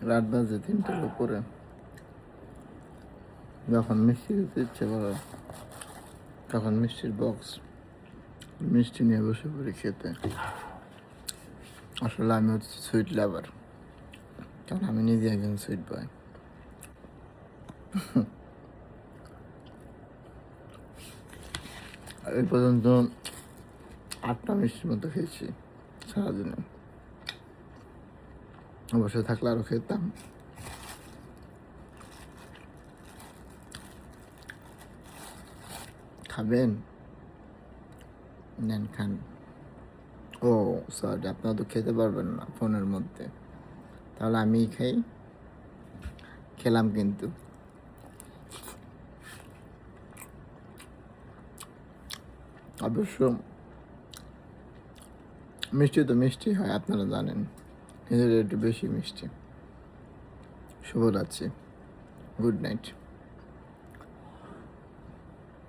রাত বাজে 3টার উপরে, যখন মিষ্টি খেতে ইচ্ছে করে তখন মিষ্টির বক্স মিষ্টি নিয়ে বসে পড়ি খেতে। আসলে আমি হচ্ছে সুইট লাভার, কারণ আমি নিজে একজন সুইট বয়। এই পর্যন্ত 8টা মিষ্টির মতো খেয়েছি সারাদিনে। অবশ্যই থাকলে আরও খেতাম। খাবেন? নেন খান। ও সরি, আপনারা তো খেতে পারবেন না ফোনের মধ্যে, তাহলে আমিই খাই। খেলাম কিন্তু। অবশ্য মিষ্টি তো মিষ্টি হয়, আপনারা জানেন, এদের একটু বেশি মিষ্টি। শুভরাত্রি, গুড নাইট।